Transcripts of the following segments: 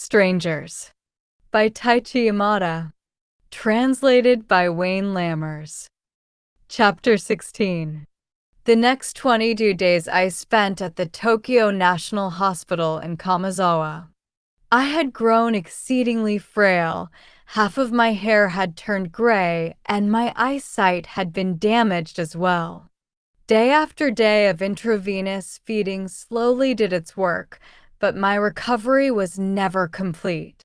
Strangers by Taichi Yamada. Translated by Wayne Lammers. Chapter 16. The next 22 days I spent at the Tokyo National Hospital in Kamizawa. I had grown exceedingly frail, half of my hair had turned gray, and my eyesight had been damaged as well. Day after day of intravenous feeding slowly did its work, but my recovery was never complete.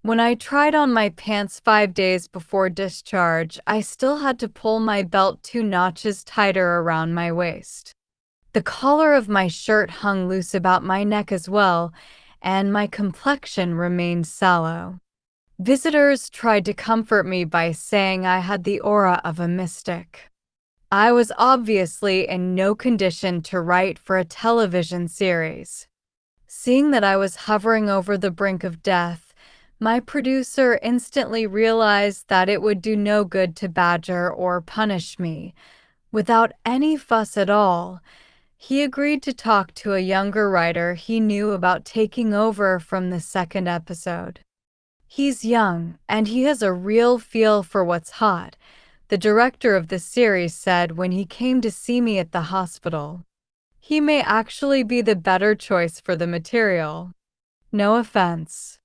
When I tried on my pants 5 days before discharge, I still had to pull my belt 2 notches tighter around my waist. The collar of my shirt hung loose about my neck as well, and my complexion remained sallow. Visitors tried to comfort me by saying I had the aura of a mystic. I was obviously in no condition to write for a television series. Seeing that I was hovering over the brink of death, my producer instantly realized that it would do no good to badger or punish me. Without any fuss at all, he agreed to talk to a younger writer he knew about taking over from the second episode. He's young, and he has a real feel for what's hot, the director of the series said when he came to see me at the hospital. He may actually be the better choice for the material. No offense.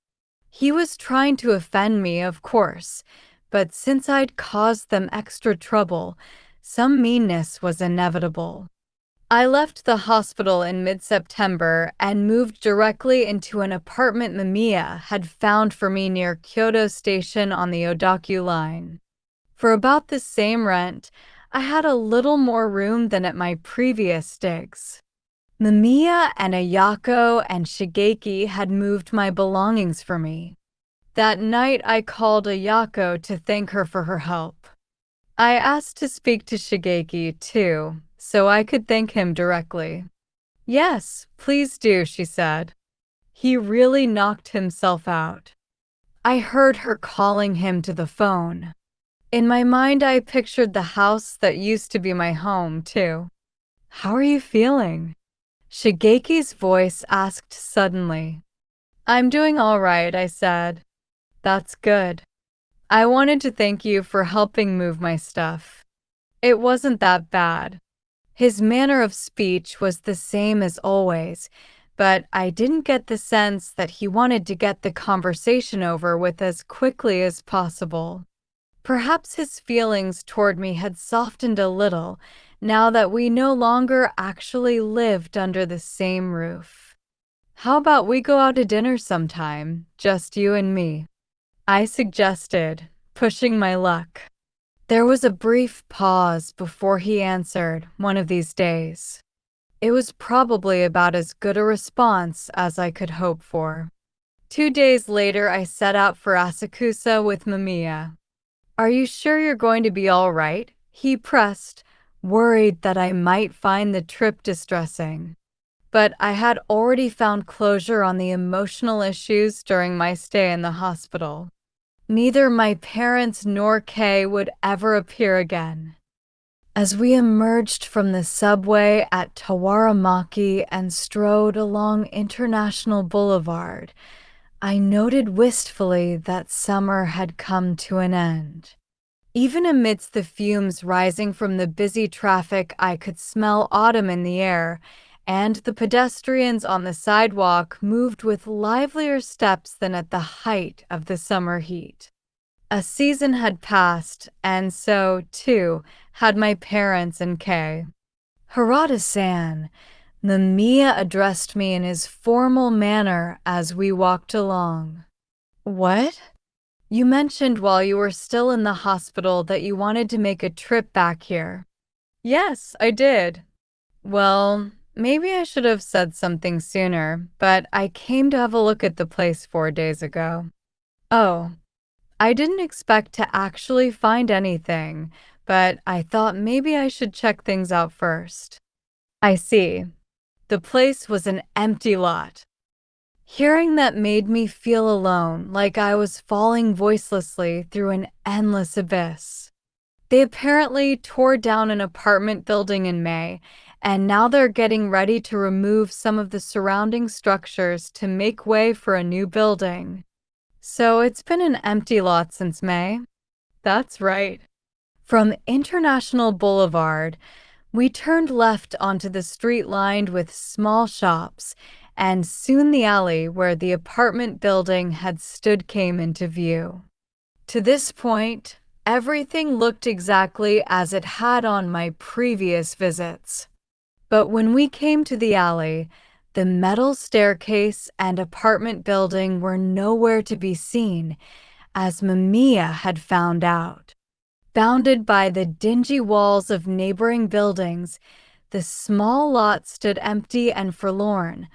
He was trying to offend me, of course, but since I'd caused them extra trouble, some meanness was inevitable. I left the hospital in mid-September and moved directly into an apartment Mamiya had found for me near Kyoto Station on the Odakyu line. For about the same rent, I had a little more room than at my previous digs. Mamiya and Ayako and Shigeki had moved my belongings for me. That night I called Ayako to thank her for her help. I asked to speak to Shigeki too, so I could thank him directly. Yes, please do, she said. He really knocked himself out. I heard her calling him to the phone. In my mind, I pictured the house that used to be my home, too. How are you feeling? Shigeki's voice asked suddenly. I'm doing all right, I said. That's good. I wanted to thank you for helping move my stuff. It wasn't that bad. His manner of speech was the same as always, but I didn't get the sense that he wanted to get the conversation over with as quickly as possible. Perhaps his feelings toward me had softened a little now that we no longer actually lived under the same roof. How about we go out to dinner sometime, just you and me? I suggested, pushing my luck. There was a brief pause before he answered, one of these days. It was probably about as good a response as I could hope for. 2 days later, I set out for Asakusa with Mamiya. Are you sure you're going to be all right? He pressed, worried that I might find the trip distressing. But I had already found closure on the emotional issues during my stay in the hospital. Neither my parents nor Kay would ever appear again. As we emerged from the subway at Tawaramaki and strode along International Boulevard, I noted wistfully that summer had come to an end. Even amidst the fumes rising from the busy traffic, I could smell autumn in the air, and the pedestrians on the sidewalk moved with livelier steps than at the height of the summer heat. A season had passed, and so, too, had my parents and Kay. Harada-san, Mamiya addressed me in his formal manner as we walked along. What? You mentioned while you were still in the hospital that you wanted to make a trip back here. Yes, I did. Well, maybe I should have said something sooner, but I came to have a look at the place 4 days ago. Oh, I didn't expect to actually find anything, but I thought maybe I should check things out first. I see. The place was an empty lot. Hearing that made me feel alone, like I was falling voicelessly through an endless abyss. They apparently tore down an apartment building in May, and now they're getting ready to remove some of the surrounding structures to make way for a new building. So it's been an empty lot since May? That's right. From International Boulevard, we turned left onto the street lined with small shops, and soon the alley where the apartment building had stood came into view. To this point, everything looked exactly as it had on my previous visits. But when we came to the alley, the metal staircase and apartment building were nowhere to be seen, as Mamiya had found out. Bounded by the dingy walls of neighboring buildings, the small lot stood empty and forlorn,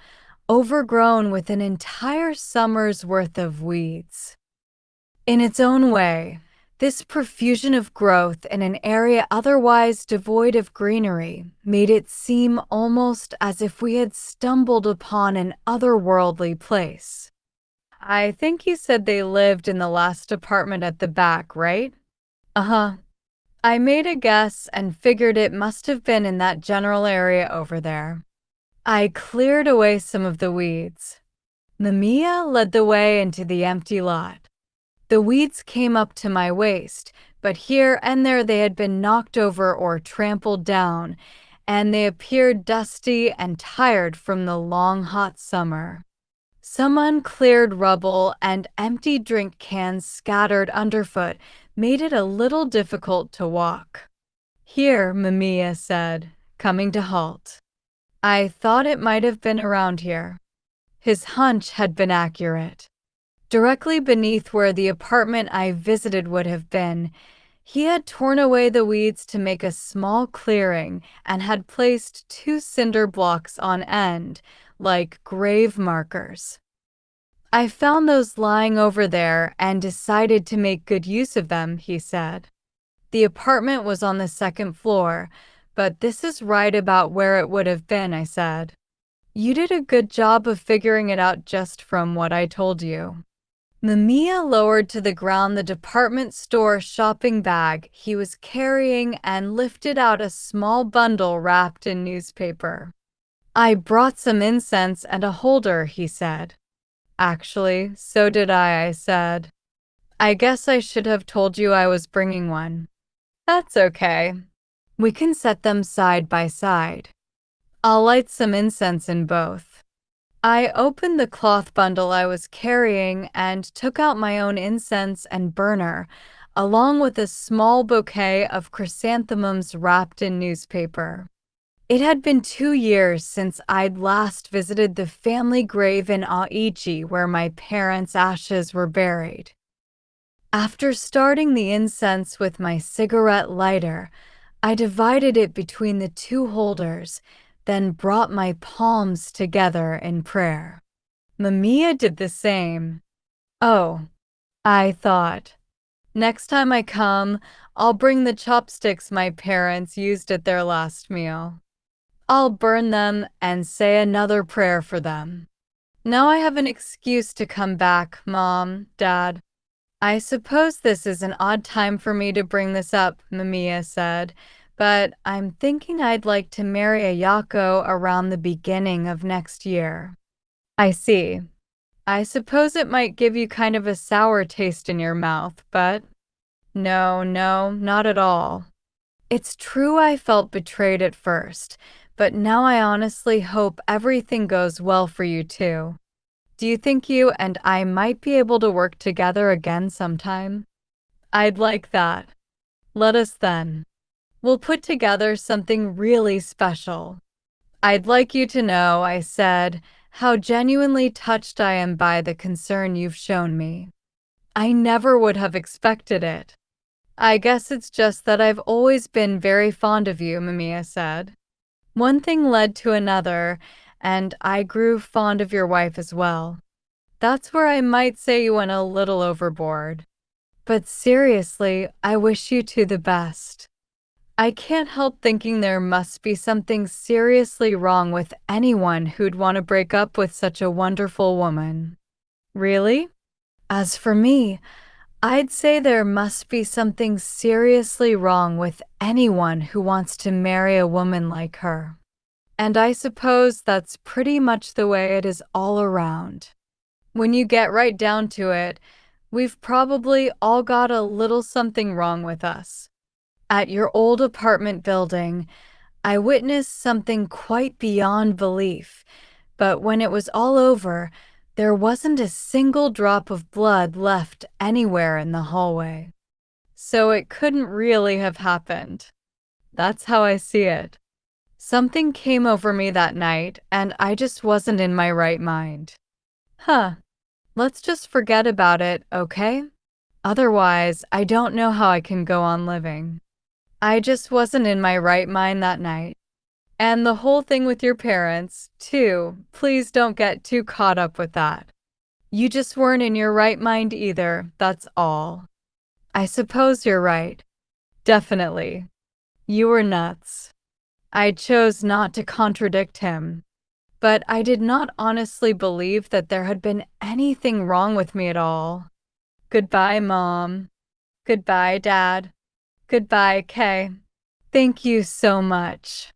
overgrown with an entire summer's worth of weeds. In its own way, this profusion of growth in an area otherwise devoid of greenery made it seem almost as if we had stumbled upon an otherworldly place. I think you said they lived in the last apartment at the back, right? Uh-huh. I made a guess and figured it must have been in that general area over there. I cleared away some of the weeds. Mamiya led the way into the empty lot. The weeds came up to my waist, but here and there they had been knocked over or trampled down, and they appeared dusty and tired from the long hot summer. Some uncleared rubble and empty drink cans scattered underfoot made it a little difficult to walk. Here, Mamiya said, coming to halt. I thought it might have been around here. His hunch had been accurate. Directly beneath where the apartment I visited would have been, he had torn away the weeds to make a small clearing and had placed 2 cinder blocks on end, like grave markers. I found those lying over there and decided to make good use of them, he said. The apartment was on the 2nd floor, but this is right about where it would have been, I said. You did a good job of figuring it out just from what I told you. Mamiya lowered to the ground the department store shopping bag he was carrying and lifted out a small bundle wrapped in newspaper. I brought some incense and a holder, he said. Actually, so did I said. I guess I should have told you I was bringing one. That's okay. We can set them side by side. I'll light some incense in both. I opened the cloth bundle I was carrying and took out my own incense and burner, along with a small bouquet of chrysanthemums wrapped in newspaper. It had been 2 years since I'd last visited the family grave in Aichi where my parents' ashes were buried. After starting the incense with my cigarette lighter, I divided it between the 2 holders, then brought my palms together in prayer. Mamiya did the same. Oh, I thought, next time I come, I'll bring the chopsticks my parents used at their last meal. I'll burn them and say another prayer for them. Now I have an excuse to come back, Mom, Dad. I suppose this is an odd time for me to bring this up, Mamiya said, but I'm thinking I'd like to marry a Yako around the beginning of next year. I see. I suppose it might give you kind of a sour taste in your mouth, but no, not at all. It's true I felt betrayed at first, but now I honestly hope everything goes well for you too. Do you think you and I might be able to work together again sometime? I'd like that. Let us then. We'll put together something really special. I'd like you to know, I said, how genuinely touched I am by the concern you've shown me. I never would have expected it. I guess it's just that I've always been very fond of you, Mamiya said. One thing led to another, and I grew fond of your wife as well. That's where I might say you went a little overboard. But seriously, I wish you two the best. I can't help thinking there must be something seriously wrong with anyone who'd want to break up with such a wonderful woman. Really? As for me, I'd say there must be something seriously wrong with anyone who wants to marry a woman like her. And I suppose that's pretty much the way it is all around. When you get right down to it, we've probably all got a little something wrong with us. At your old apartment building, I witnessed something quite beyond belief, but when it was all over, there wasn't a single drop of blood left anywhere in the hallway. So it couldn't really have happened. That's how I see it. Something came over me that night, and I just wasn't in my right mind. Huh. Let's just forget about it, okay? Otherwise, I don't know how I can go on living. I just wasn't in my right mind that night. And the whole thing with your parents, too, please don't get too caught up with that. You just weren't in your right mind either, that's all. I suppose you're right. Definitely. You were nuts. I chose not to contradict him, but I did not honestly believe that there had been anything wrong with me at all. Goodbye, Mom. Goodbye, Dad. Goodbye, Kay. Thank you so much.